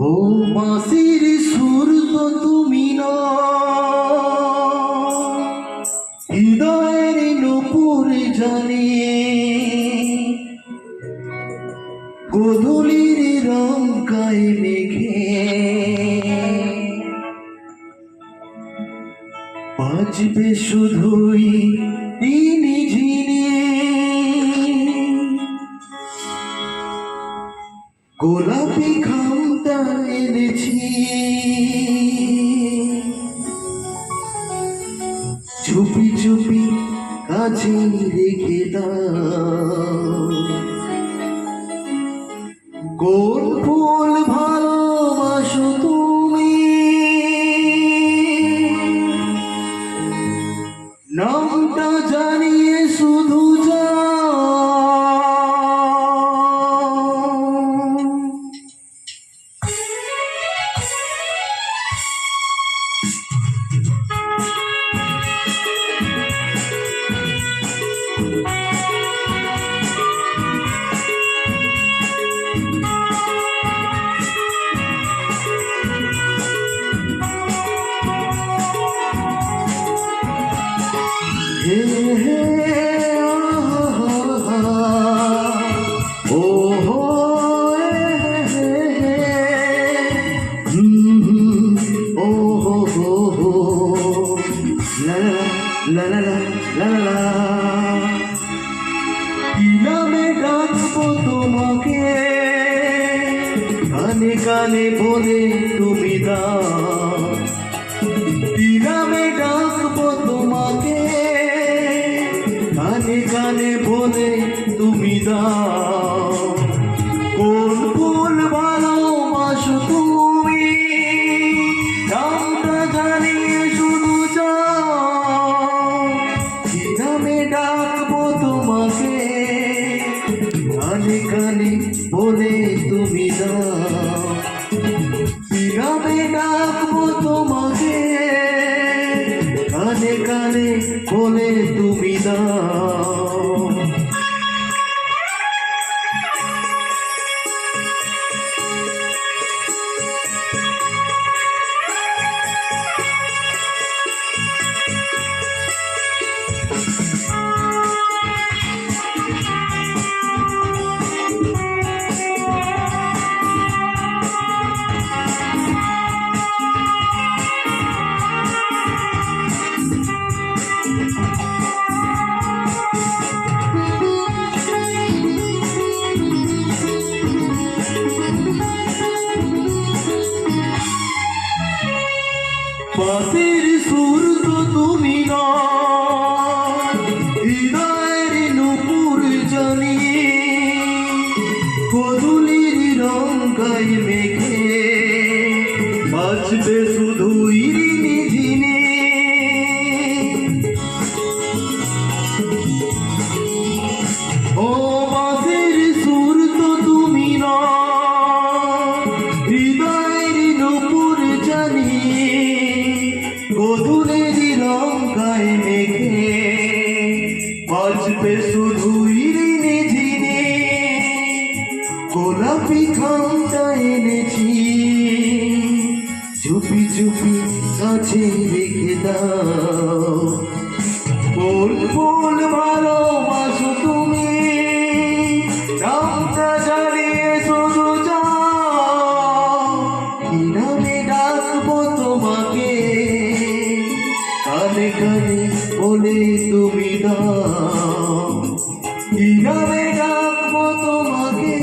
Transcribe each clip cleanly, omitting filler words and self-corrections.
ও বাঁশির সুর তো তুমি না, হৃদয়ের নূপুর জানি, গোধূলির রং গায়ে মেঘে বাজবে শুধুই রিনি ঝিনি। গোলাপি খামটা এনেছি, চুপি চুপি কাছে রেখে দাও। কোন ফুল ভালোবাসো তুমি, নামটা জানিয়ে শুধু যাও। Hey, hey, oh, oh, hey, hey, oh, oh, oh, la la la la la la la. কি নামে ডাকবো তোমাকে, কানে কানে বলে তুমি দাও। কি নামে ডাকবো তোমাকে, কানে কানে বলে তুমি দাও। কোন ফুল ভালোবাসো তুমি, নামটা জানিয়ে শুধু যাও। কি নামে ডাকবো তোমাকে, কানে কানে বলে তুমি দাও। কি নামে ডাকবো তোমাকে, কানে কানে বলে তুমি দাও। বাঁশির সুর তো তুমি না, হৃদয়ের নূপুর জানি, গোধূলির রং গায়ে মেঘে বাজবে শুধুই রিনি ঝিনি। ও বাঁশির সুর তো তুমি না, হৃদয়ের নূপুর জানি, গোধূলির রং গায়ে মেঘে বাজবে শুধুই রিনি ঝিনি। গোলাপি খামটা এনেছি, চুপি চুপি কাছে রেখে দাও। কোন ফুল ভালোবাসো তুমি, নামটা জানিয়ে শুধু যাও। কি নামে ডাকবো তোমাকে, কানে কানে বলে তুমি দাও। কি নামে ডাকবো তোমাকে,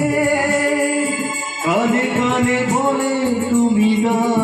কানে কানে বলে তুমি দাও।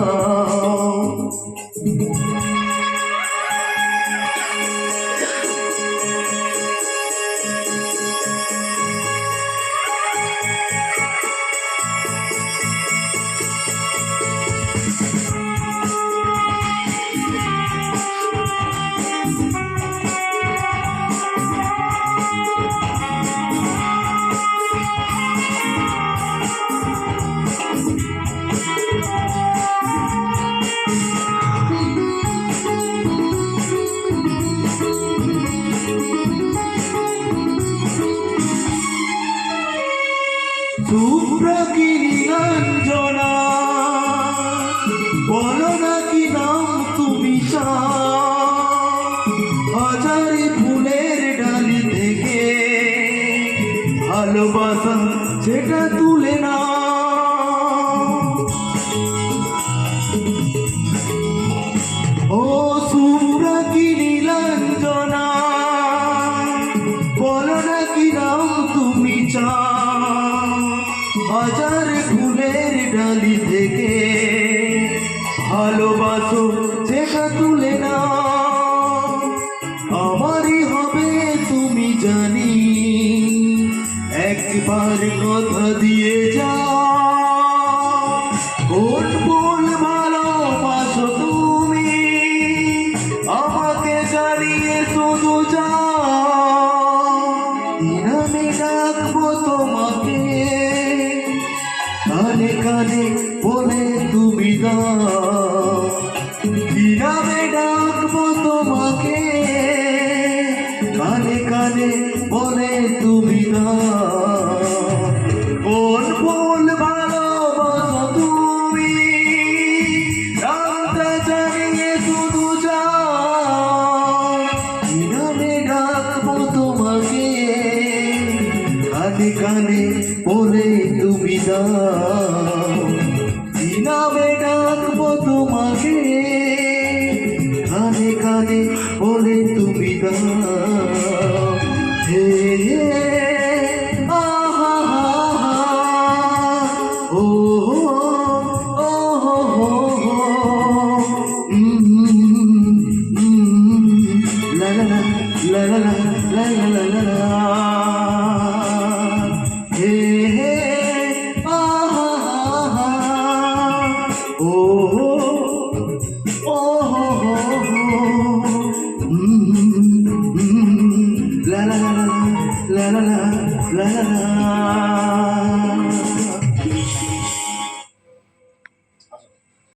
শুভ্র কি নিরঞ্জনা বলো না কি নাম তুমি চাও, হাজারি ফুলের ডালি থেকে ভালোবাসা সেটা তুলে না। ও সুরা কি নীলাঞ্জনা, বলো না কি নাম তুমি চাও, হাজার ফুলের ডালি থেকে ভালোবাসো সেটা তুলে না। আমারই হবে তুমি জানি, একবার কথা দিয়ে যাও। কোন ভুল ভালোবাসো তুমি, আমাকে জানিয়ে শুধু যাও। নামে ডাকবো তোমাকে, কানে কানে বলে তুমি দাও। কি নামে ডাকবো তোমাকে, কানে কানে বলে তুমি দাও। কোন ভুল ভালোবাসো তুমি, নামটা জানিয়ে শুধু যাও। কি নামে ডাকবো তোমাকে, কানে কানে বলে তুমি দাও। কি নামে ডাকবো তোমাকে, কানে কানে বলে তুমি দাও। হে হে আহা হা, ও ও হো হো, লা লা লা লা লা লা লা লা লা। হে হে আহা হা, ও ও হো হো, la la la la la la la la la la